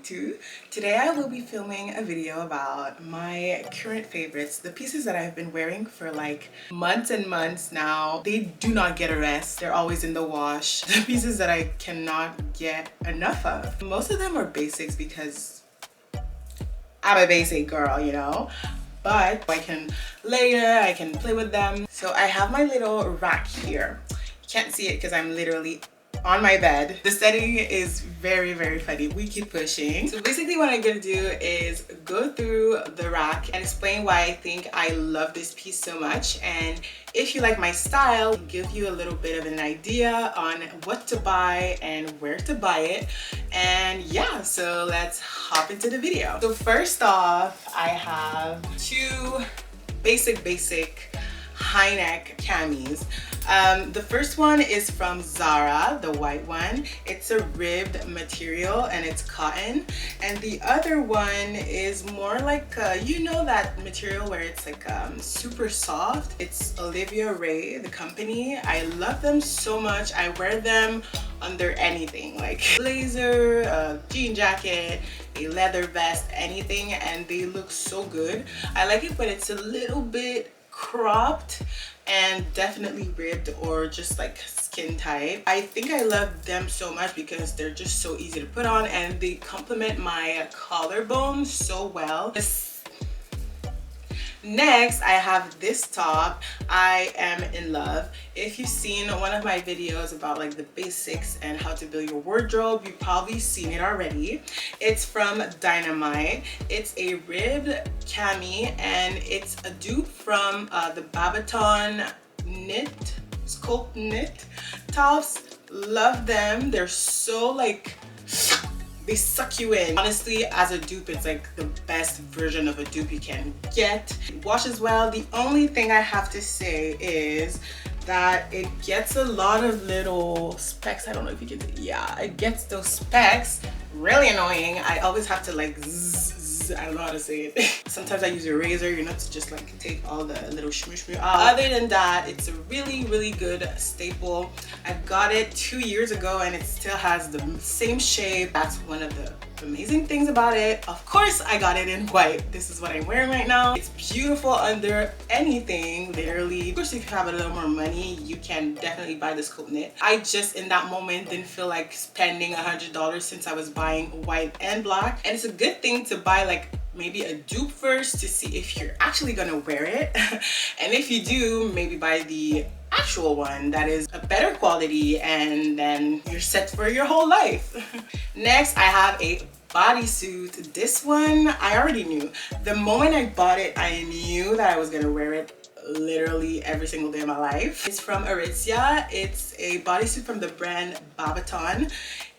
Mariétou. Today I will be filming a video about my current favorites, the pieces that I've been wearing for like months and months now. They do not get a rest. They're always in the wash. The pieces that I cannot get enough of. Most of them are basics because I'm a basic girl, you know? But I can layer, I can play with them. So I have my little rack here. You can't see it because I'm literally on my bed. The setting is very funny. We keep pushing. So basically what I'm gonna do is go through the rack and explain why I think I love this piece so much, and if you like my style, give you a little bit of an idea on what to buy and where to buy it. And yeah, so let's hop into the video. So first off, I have two basic high neck camis. The first one is from Zara, the white one. It's a ribbed material and it's cotton. And the other one is more like, you know that material where it's like super soft. It's Olivia Ray, the company. I love them so much. I wear them under anything, like blazer, a jean jacket, a leather vest, anything, and they look so good. I like it when it's a little bit cropped and definitely ribbed or just like skin tight. I think I love them so much because they're just so easy to put on and they complement my collarbone so well. Next, I have this top. I am in love. If you've seen one of my videos about like the basics and how to build your wardrobe, you've probably seen it already. It's from Dynamite. It's a ribbed cami and it's a dupe from the Babaton knit, sculpt knit tops. Love them. They're so like, they suck you in. Honestly, as a dupe, it's like the best version of a dupe you can get. It washes well. The only thing I have to say is that it gets a lot of little specks. I don't know if you can see. Yeah, it gets those specks. Really annoying. I always have to like zzz. I don't know how to say it. Sometimes I use a razor, you know, to just like take all the little shmoo out. Other than that, it's a really good staple. I got it 2 years ago and it still has the same shape. That's one of the amazing things about it. Of course, I got it in white. This is what I'm wearing right now. It's beautiful under anything, literally. Of course, if you have a little more money, you can definitely buy this coat knit. I just, in that moment, didn't feel like spending $100 since I was buying white and black. And it's a good thing to buy like maybe a dupe first to see if you're actually gonna wear it. And if you do, maybe buy the actual one that is a better quality, and then you're set for your whole life. Next, I have a bodysuit. This one I already knew. The moment I bought it, I knew that I was gonna wear it literally every single day of my life. It's from Aritzia. It's a bodysuit from the brand Babaton.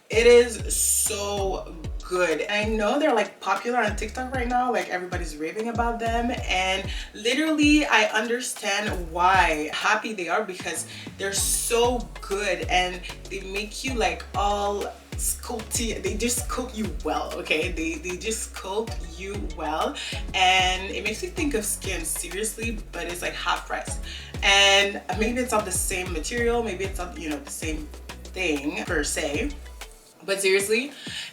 It is so good. I know they're like popular on TikTok right now, like everybody's raving about them, and literally I understand why happy they are, because they're so good and they make you like all sculpty. They just sculpt you well, okay? They just sculpt you well, and it makes me think of Skin, seriously, but it's like half price. And maybe it's not the same material, maybe it's not, you know, the same thing per se, but seriously,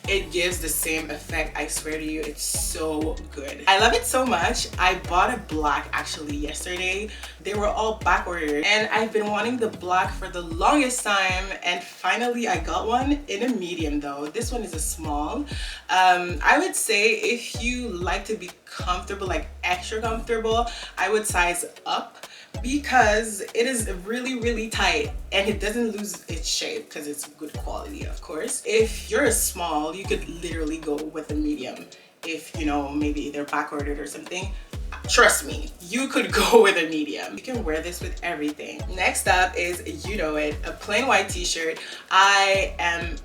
it gives the same effect. I swear to you, it's so good. I love it so much. I bought a black actually yesterday. They were all back ordered and I've been wanting the black for the longest time, and finally I got one in a medium though. This one is a small. I would say if you like to be comfortable, like extra comfortable, I would size up, because it is really tight and it doesn't lose its shape because it's good quality, of course. If you're a small, you could literally go with a medium. If, you know, maybe they're back ordered or something, trust me, you could go with a medium. You can wear this with everything. Next up is, you know it, a plain white t-shirt. I am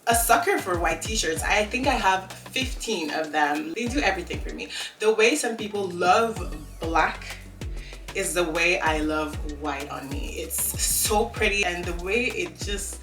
a sucker for white t-shirts. I think I have 15 of them. They do everything for me. The way some people love black is the way I love white on me. It's so pretty, and the way it just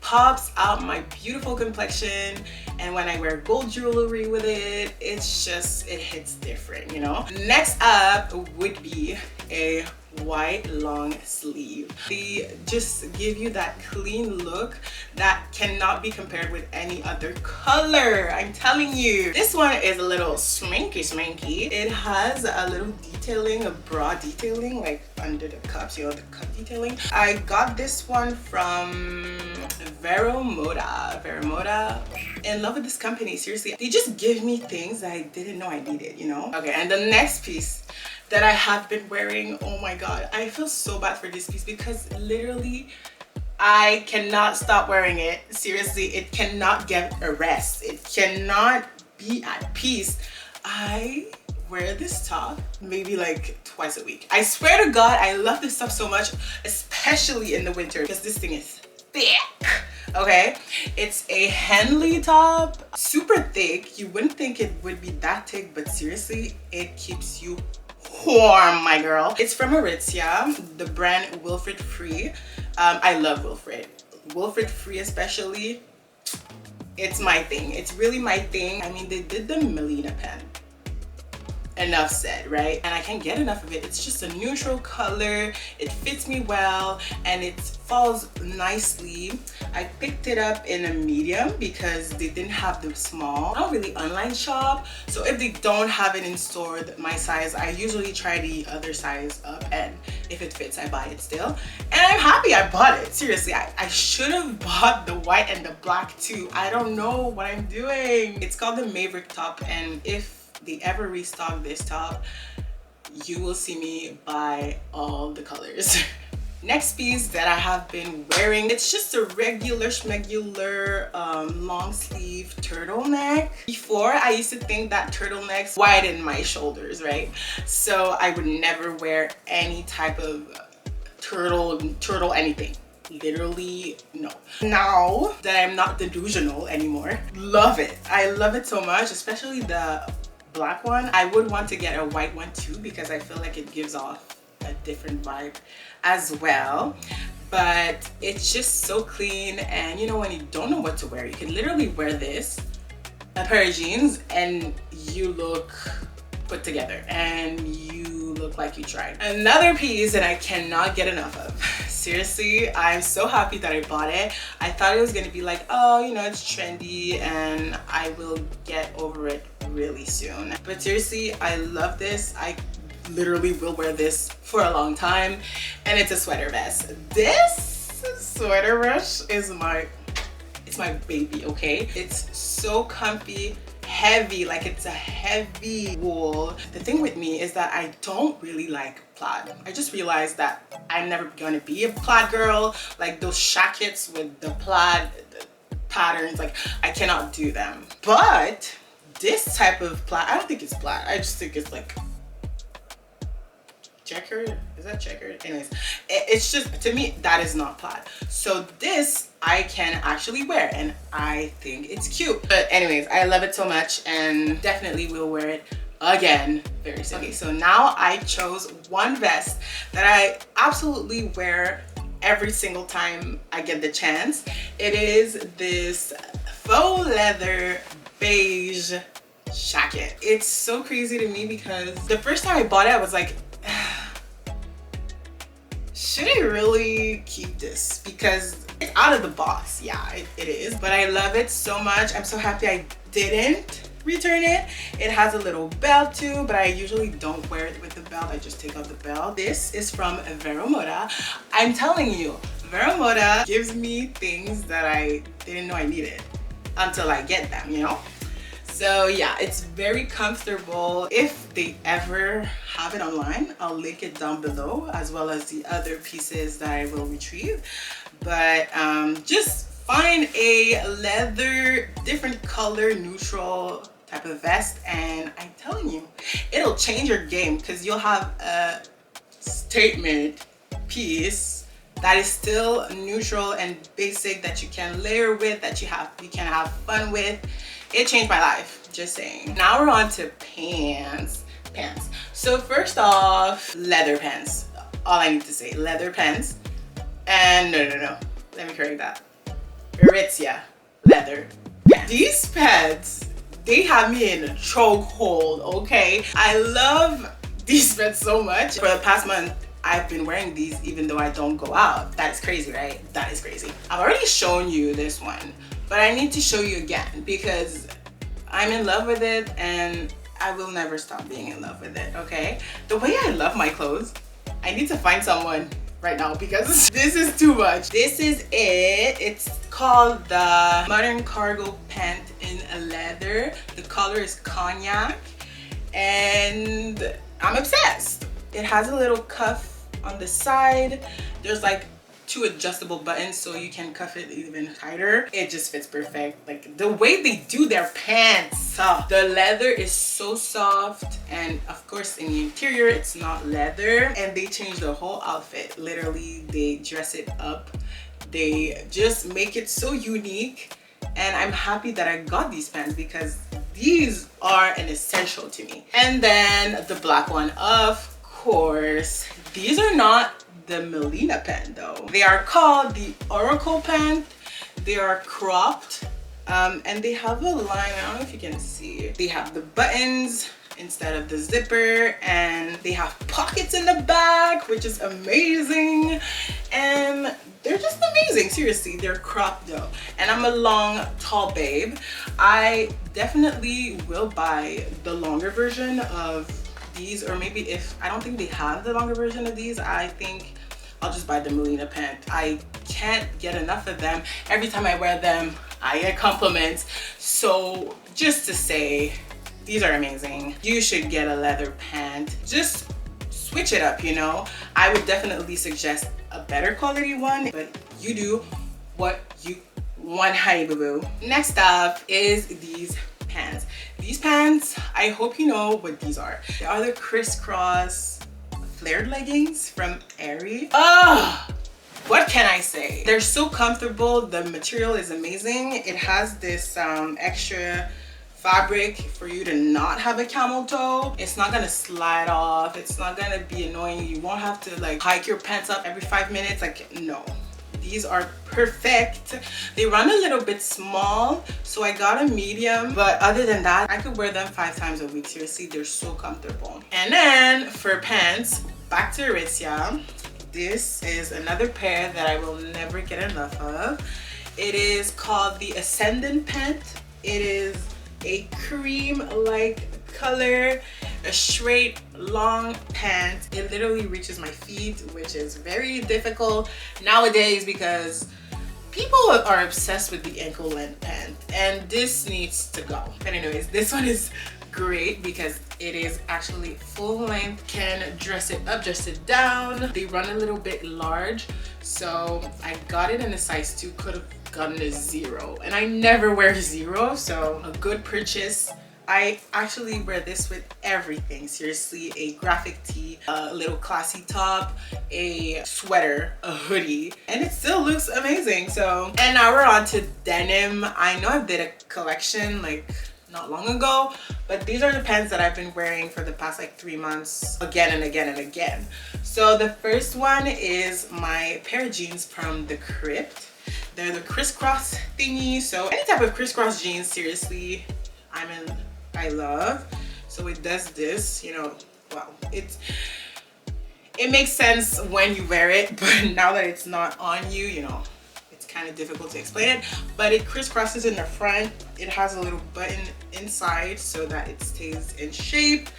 pops out my beautiful complexion, and when I wear gold jewelry with it, it's just, it hits different, you know? Next up would be a white long sleeve. They just give you that clean look that cannot be compared with any other color. I'm telling you. This one is a little swanky. It has a little detailing, a bra detailing, like under the cups, you know, the cup detailing. I got this one from Vero Moda. In love with this company, seriously. They just give me things that I didn't know I needed, you know? Okay, and the next piece that I have been wearing, oh my god, I feel so bad for this piece because literally I cannot stop wearing it. Seriously, it cannot get a rest. It cannot be at peace. I wear this top maybe like twice a week. I swear to god, I love this stuff so much, especially in the winter because this thing is thick. Okay, it's a Henley top, super thick. You wouldn't think it would be that thick, but seriously, it keeps you warm, my girl. It's from Aritzia, the brand Wilfred Free. I love Wilfred Free especially. It's my thing. It's really my thing. I mean, they did the Melina pen. Enough said, right? And I can't get enough of it. It's just a neutral color, it fits me well, and it falls nicely. I picked it up in a medium because they didn't have the small. I don't really online shop, so if they don't have it in store, my size, I usually try the other size up, and if it fits, I buy it still. And I'm happy I bought it. Seriously, I should have bought the white and the black too. I don't know what I'm doing. It's called the Maverick top, and if they ever restock this top, you will see me buy all the colors. Next piece that I have been wearing, it's just a regular long sleeve turtleneck. Before, I used to think that turtlenecks widen my shoulders, right? So I would never wear any type of turtle anything. Literally no. Now that I'm not delusional anymore, love it. I love it so much, especially the black one. I would want to get a white one too because I feel like it gives off a different vibe as well. But it's just so clean, and you know, when you don't know what to wear, you can literally wear this, a pair of jeans, and you look put together and you look like you tried. Another piece that I cannot get enough of. Seriously, I'm so happy that I bought it. I thought it was gonna be like, oh, you know, it's trendy and I will get over it really soon. But seriously, I love this. I literally will wear this for a long time, and it's a sweater vest. This sweater vest is my baby, okay? It's so comfy, heavy, like it's a heavy wool. The thing with me is that I don't really like plaid. I just realized that I'm never gonna be a plaid girl. Like those jackets with the plaid patterns, like I cannot do them. But this type of plaid, I don't think it's plaid. I just think it's like checkered. Is that checkered? Anyways, it's just, to me, that is not plaid. So this I can actually wear, and I think it's cute. But anyways, I love it so much and definitely will wear it again very soon. Okay, so now I chose one vest that I absolutely wear every single time I get the chance. It is this faux leather beige jacket. It's so crazy to me because the first time I bought it, I was like, should I really keep this? Because it's out of the box. Yeah, it is. But I love it so much. I'm so happy I didn't return it. It has a little belt too, but I usually don't wear it with the belt. I just take out the belt. This is from Vero Moda. I'm telling you, Vero Moda gives me things that I didn't know I needed until I get them, you know? So yeah, it's very comfortable. If they ever have it online, I'll link it down below, as well as the other pieces that I will retrieve. But just find a leather, different color, neutral type of vest, and I'm telling you, it'll change your game because you'll have a statement piece that is still neutral and basic, that you can layer with, that you can have fun with. It changed my life, just saying. Now we're on to pants. So first off, leather pants. All I need to say, leather pants. And no, let me correct that. Aritzia leather pants. These pants, they have me in a chokehold, okay? I love these pants so much. For the past month, I've been wearing these even though I don't go out. That is crazy, right? That is crazy. I've already shown you this one, but I need to show you again because I'm in love with it and I will never stop being in love with it, okay? The way I love my clothes, I need to find someone right now because this is too much. This is it. It's called the Modern Cargo Pant in leather. The color is cognac and I'm obsessed. It has a little cuff on the side. There's like 2 adjustable buttons so you can cuff it even tighter. It just fits perfect. Like the way they do their pants, the leather is so soft, and of course in the interior it's not leather, and they change the whole outfit. Literally, they dress it up. They just make it so unique, and I'm happy that I got these pants because these are an essential to me. And then the black one, of course. These are not the Melina pant though. They are called the Oracle pant. They are cropped and they have a line. I don't know if you can see. They have the buttons instead of the zipper, and they have pockets in the back, which is amazing, and they're just amazing. Seriously, they're cropped though, and I'm a long tall babe. I definitely will buy the longer version of these, or maybe if I don't think they have the longer version of these, I think I'll just buy the Melina pant. I can't get enough of them. Every time I wear them, I get compliments. So just to say, these are amazing. You should get a leather pant. Just switch it up, you know? I would definitely suggest a better quality one, but you do what you want, honey boo boo. Next up is these pants. These pants, I hope you know what these are. They are the crisscross flared leggings from Aerie. What can I say? They're so comfortable. The material is amazing. It has this extra fabric for you to not have a camel toe. It's not gonna slide off. It's not gonna be annoying. You won't have to like hike your pants up every 5 minutes. Like, no. These are perfect. They run a little bit small, so I got a medium, but other than that, I could wear them 5 times a week. Seriously, they're so comfortable. And then for pants, back to Aritzia. This is another pair that I will never get enough of. It is called the Ascendant Pant. It is a cream-like color, a straight long pant. It literally reaches my feet, which is very difficult nowadays because people are obsessed with the ankle length pant, and this needs to go. But anyways, this one is great because it is actually full length. Can dress it up, dress it down. They run a little bit large, so I got it in a size 2. Could have gotten a 0, and I never wear 0, so a good purchase. I actually wear this with everything. Seriously, a graphic tee, a little classy top, a sweater, a hoodie, and it still looks amazing. So, and now we're on to denim. I know I did a collection like not long ago, but these are the pants that I've been wearing for the past like 3 months, again and again and again. So the first one is my pair of jeans from the Crypt. They're the crisscross thingy. So any type of crisscross jeans, seriously, I love. So it does this, you know, wow, it makes sense when you wear it, but now that it's not on you, you know, it's kind of difficult to explain it. But it crisscrosses in the front. It has a little button inside so that it stays in shape,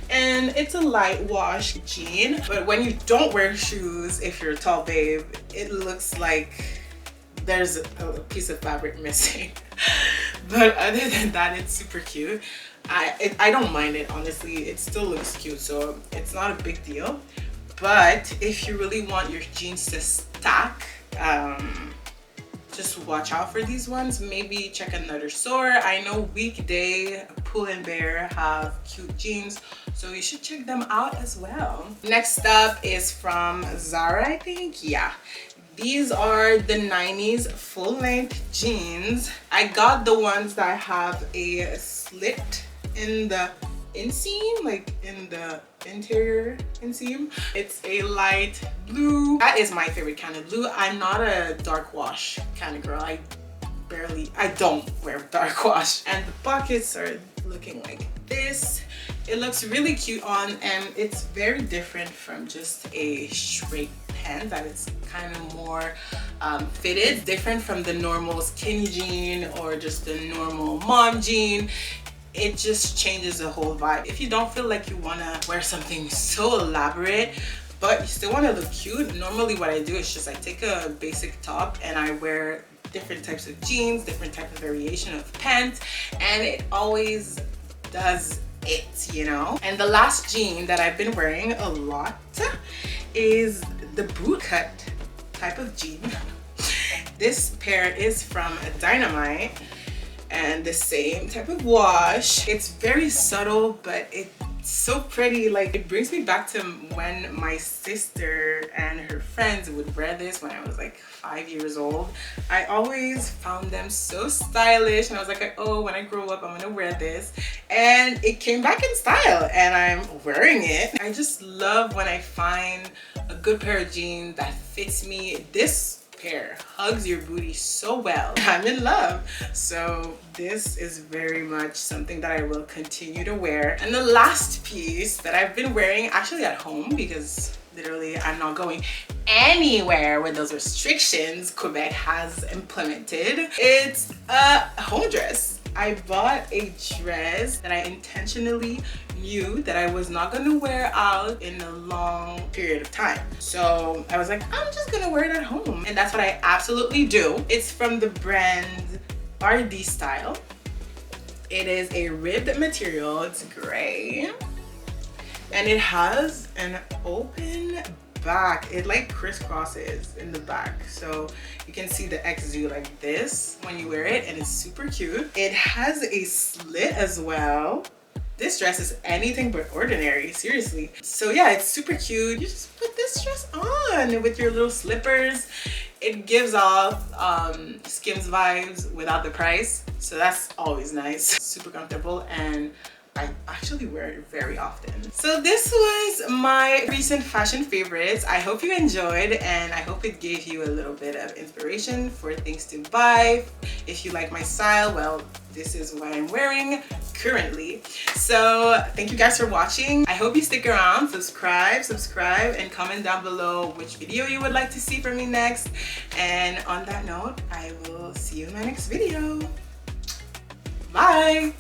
and it's a light wash jean. But when you don't wear shoes, if you're a tall babe, it looks like there's a piece of fabric missing. But other than that, it's super cute. I don't mind it, honestly. It still looks cute, so it's not a big deal. But if you really want your jeans to stack, just watch out for these ones. Maybe check another store. I know Weekday, Pull & Bear have cute jeans, so you should check them out as well. Next up is from Zara, I think. Yeah. These are the 90s full-length jeans. I got the ones that have a slit in the inseam, like in the interior inseam. It's a light blue. That is my favorite kind of blue. I'm not a dark wash kind of girl. I don't wear dark wash. And the pockets are looking like this. It looks really cute on, and it's very different from just a straight pant that is kind of more fitted. Different from the normal skinny jean or just the normal mom jean. It just changes the whole vibe. If you don't feel like you want to wear something so elaborate but you still want to look cute, normally what I do is just I take a basic top and I wear different types of jeans, different type of variation of pants, and it always does it, you know. And the last jean that I've been wearing a lot is the boot cut type of jean. This pair is from Dynamite and the same type of wash. It's very subtle, but it's so pretty. Like, it brings me back to when my sister and her friends would wear this when I was like 5 years old. I always found them so stylish and I was like, oh, when I grow up I'm gonna wear this, and it came back in style and I'm wearing it. I just love when I find a good pair of jeans that fits me. This pair hugs your booty so well. I'm in love. So this is very much something that I will continue to wear. And the last piece that I've been wearing actually at home, because literally I'm not going anywhere with those restrictions Quebec has implemented, it's a home dress. I bought a dress that I intentionally knew that I was not going to wear out in a long period of time. So I was like, I'm just going to wear it at home. And that's what I absolutely do. It's from the brand RD Style. It is a ribbed material. It's gray. And it has an open back. It like crisscrosses in the back, so you can see the exude like this when you wear it, and it's super cute. It has a slit as well. This dress is anything but ordinary, seriously. So yeah, it's super cute. You just put this dress on with your little slippers. It gives off Skims vibes without the price, so that's always nice. Super comfortable, and I actually wear it very often. So this was my recent fashion favorites. I hope you enjoyed, and I hope it gave you a little bit of inspiration for things to buy. If you like my style, well, this is what I'm wearing currently. So thank you guys for watching. I hope you stick around, subscribe, and comment down below which video you would like to see from me next. And on that note, I will see you in my next video. Bye!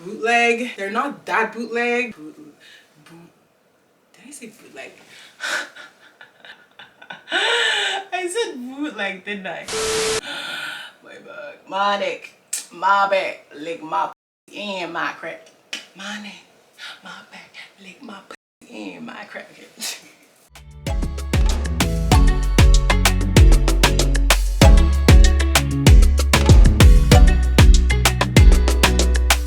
Bootleg. They're not that bootleg. Did I say bootleg? I said bootleg, didn't I? My bag. My neck. My back. Lick my and my crack. My neck. My back. Lick my and my crack.